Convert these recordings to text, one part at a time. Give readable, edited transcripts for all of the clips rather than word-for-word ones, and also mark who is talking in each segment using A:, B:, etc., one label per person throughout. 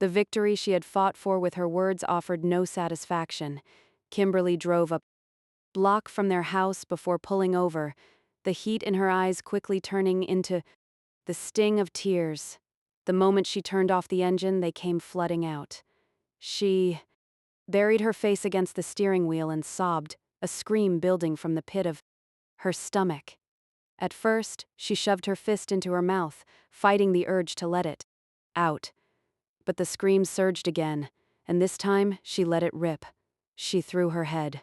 A: The victory she had fought for with her words offered no satisfaction. Kimberly drove a block from their house before pulling over, the heat in her eyes quickly turning into the sting of tears. The moment she turned off the engine, they came flooding out. She buried her face against the steering wheel and sobbed, a scream building from the pit of her stomach. At first, she shoved her fist into her mouth, fighting the urge to let it out. But the scream surged again, and this time she let it rip. She threw her head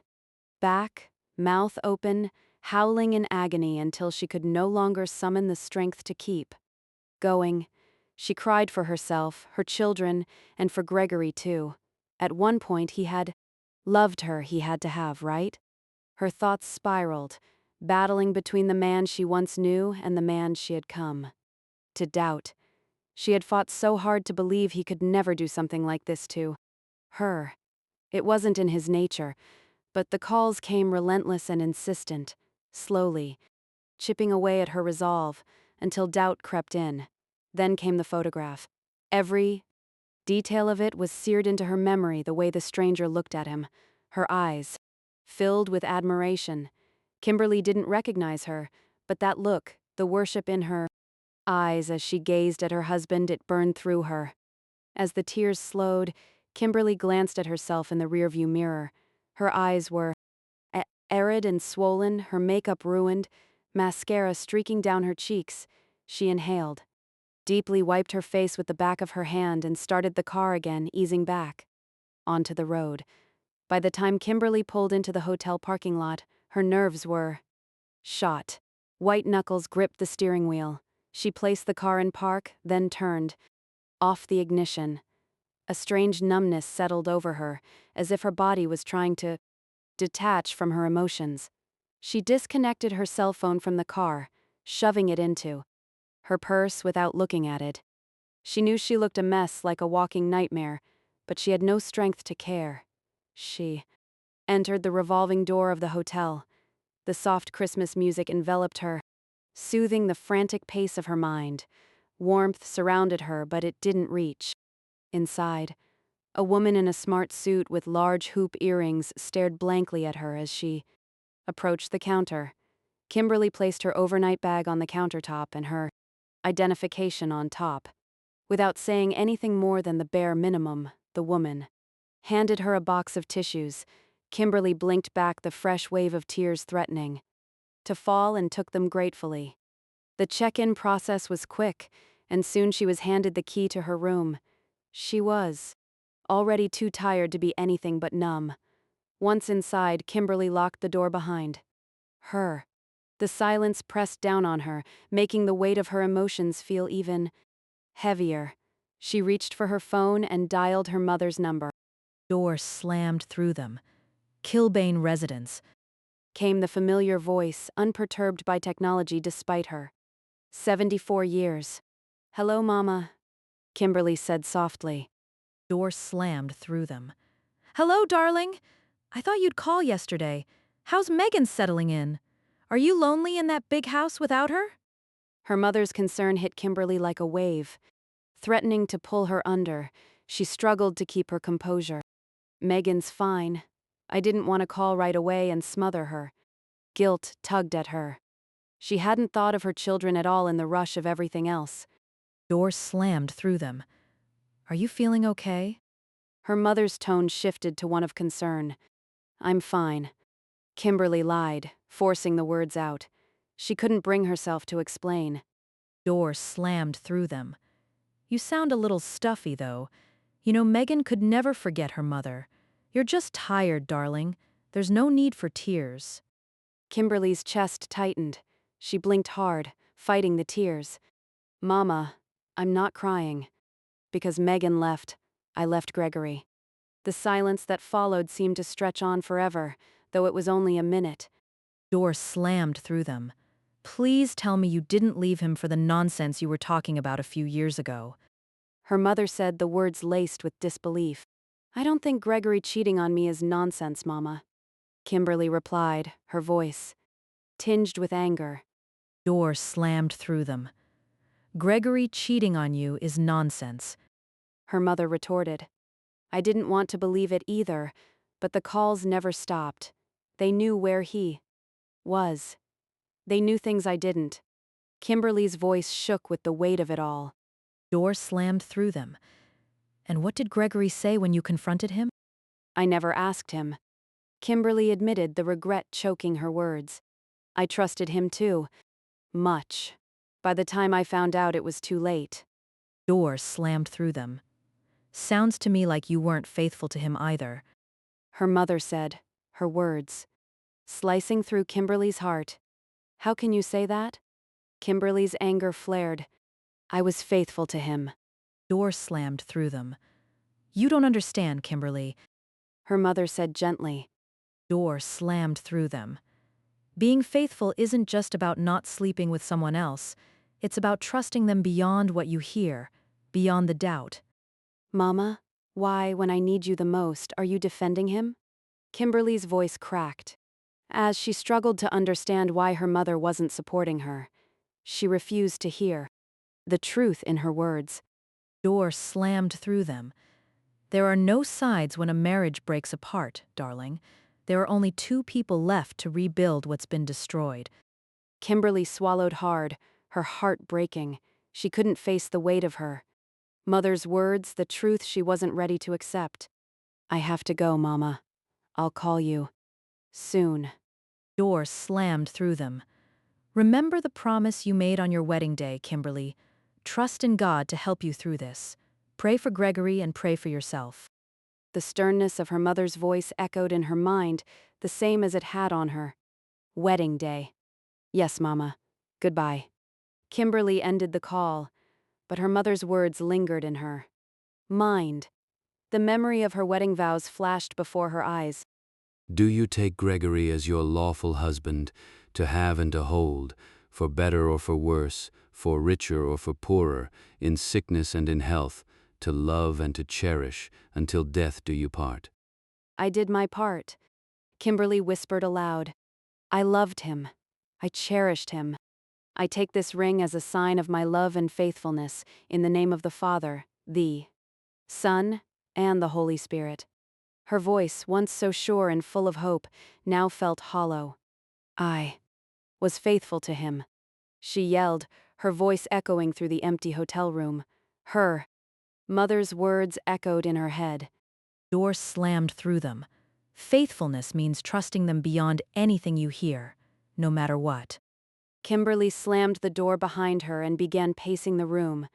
A: back, mouth open, howling in agony until she could no longer summon the strength to keep going. She cried for herself, her children, and for Gregory too. At one point he had loved her, he had to have, right? Her thoughts spiraled, battling between the man she once knew and the man she had come to doubt. She had fought so hard to believe he could never do something like this to her. It wasn't in his nature, but the calls came relentless and insistent, slowly, chipping away at her resolve, until doubt crept in. Then came the photograph. Every detail of it was seared into her memory, the way the stranger looked at him, her eyes filled with admiration. Kimberly didn't recognize her, but that look, the worship in her eyes as she gazed at her husband, it burned through her. As the tears slowed, Kimberly glanced at herself in the rearview mirror. Her eyes were arid and swollen, her makeup ruined, mascara streaking down her cheeks. She inhaled, deeply wiped her face with the back of her hand and started the car again, easing back onto the road. By the time Kimberly pulled into the hotel parking lot, her nerves were shot. White knuckles gripped the steering wheel. She placed the car in park, then turned off the ignition. A strange numbness settled over her, as if her body was trying to detach from her emotions. She disconnected her cell phone from the car, shoving it into her purse without looking at it. She knew she looked a mess, like a walking nightmare, but she had no strength to care. She entered the revolving door of the hotel. The soft Christmas music enveloped her, soothing the frantic pace of her mind. Warmth surrounded her, but it didn't reach. Inside, a woman in a smart suit with large hoop earrings stared blankly at her as she approached the counter. Kimberly placed her overnight bag on the countertop and her identification on top. Without saying anything more than the bare minimum, the woman handed her a box of tissues. Kimberly blinked back, the fresh wave of tears threatening to fall, and took them gratefully. The check-in process was quick, and soon she was handed the key to her room. She was already too tired to be anything but numb. Once inside, Kimberly locked the door behind her. The silence pressed down on her, making the weight of her emotions feel even heavier. She reached for her phone and dialed her mother's number.
B: Door slammed through them. Kilbane residence.
A: Came the familiar voice, unperturbed by technology despite her 74 years. "Hello, Mama," Kimberly said softly.
B: Door slammed through them. "Hello, darling. I thought you'd call yesterday. How's Megan settling in? Are you lonely in that big house without her?"
A: Her mother's concern hit Kimberly like a wave, threatening to pull her under. She struggled to keep her composure. "Megan's fine. I didn't want to call right away and smother her." Guilt tugged at her. She hadn't thought of her children at all in the rush of everything else.
B: Door slammed through them. "Are you feeling okay?"
A: Her mother's tone shifted to one of concern. "I'm fine." Kimberly lied, forcing the words out. She couldn't bring herself to explain.
B: Door slammed through them. "You sound a little stuffy, though. You know, Megan could never forget her mother. You're just tired, darling. There's no need for tears."
A: Kimberly's chest tightened. She blinked hard, fighting the tears. "Mama, I'm not crying. Because Megan left, I left Gregory." The silence that followed seemed to stretch on forever, though it was only a minute.
B: Door slammed through them. "Please tell me you didn't leave him for the nonsense you were talking about a few years ago."
A: Her mother said, the words laced with disbelief. "I don't think Gregory cheating on me is nonsense, Mama." Kimberly replied, her voice tinged with anger.
B: Door slammed through them. "Gregory cheating on you is nonsense."
A: her mother retorted. I didn't want to believe it either, but the calls never stopped. They knew where he was. They knew things I didn't. Kimberly's voice shook with the weight of it all.
B: Door slammed through them. And what did Gregory say when you confronted him?
A: I never asked him. Kimberly admitted, the regret choking her words. I trusted him too. Much. By the time I found out, it was too late.
B: Door slammed through them. Sounds to me like you weren't faithful to him either.
A: Her mother said, her words slicing through Kimberly's heart. How can you say that? Kimberly's anger flared. I was faithful to him.
B: Door slammed through them. You don't understand, Kimberly.
A: Her mother said gently.
B: Door slammed through them. Being faithful isn't just about not sleeping with someone else. It's about trusting them beyond what you hear, beyond the doubt.
A: Mama, why, when I need you the most, are you defending him? Kimberly's voice cracked. As she struggled to understand why her mother wasn't supporting her, she refused to hear the truth in her words.
B: Door slammed through them. There are no sides when a marriage breaks apart, darling. There are only two people left to rebuild what's been destroyed.
A: Kimberly swallowed hard, her heart breaking. She couldn't face the weight of her mother's words, the truth she wasn't ready to accept. I have to go, Mama. I'll call you. Soon.
B: Door slammed through them. Remember the promise you made on your wedding day, Kimberly. Trust in God to help you through this. Pray for Gregory and pray for yourself.
A: The sternness of her mother's voice echoed in her mind, the same as it had on her. Wedding day. Yes, Mama. Goodbye. Kimberly ended the call, but her mother's words lingered in her mind. The memory of her wedding vows flashed before her eyes.
C: Do you take Gregory as your lawful husband, to have and to hold, for better or for worse, for richer or for poorer, in sickness and in health, to love and to cherish, until death do you part?
A: I did my part. Kimberly whispered aloud. I loved him. I cherished him. I take this ring as a sign of my love and faithfulness, in the name of the Father, the Son, and the Holy Spirit. Her voice, once so sure and full of hope, now felt hollow. I was faithful to him. She yelled, her voice echoing through the empty hotel room. Her mother's words echoed in her head.
B: Door slammed through them. Faithfulness means trusting them beyond anything you hear, no matter what.
A: Kimberly slammed the door behind her and began pacing the room.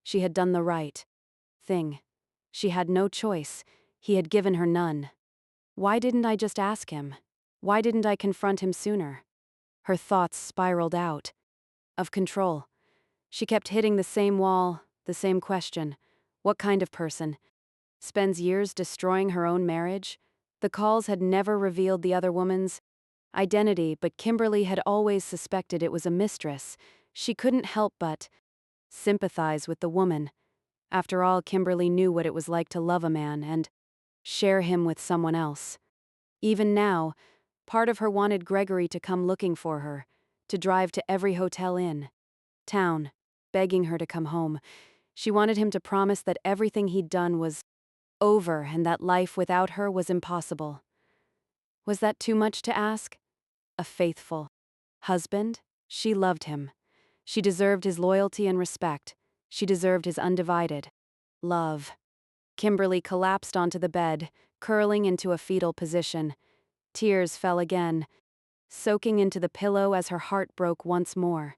A: She had done the right thing. She had no choice. He had given her none. Why didn't I just ask him? Why didn't I confront him sooner? Her thoughts spiraled out. Of control. She kept hitting the same wall, the same question. What kind of person? Spends years destroying her own marriage? The calls had never revealed the other woman's identity, but Kimberly had always suspected it was a mistress. She couldn't help but sympathize with the woman. After all, Kimberly knew what it was like to love a man and share him with someone else. Even now, part of her wanted Gregory to come looking for her, to drive to every hotel in town, begging her to come home. She wanted him to promise that everything he'd done was over and that life without her was impossible. Was that too much to ask? A faithful husband? She loved him. She deserved his loyalty and respect. She deserved his undivided love. Kimberly collapsed onto the bed, curling into a fetal position. Tears fell again, soaking into the pillow as her heart broke once more.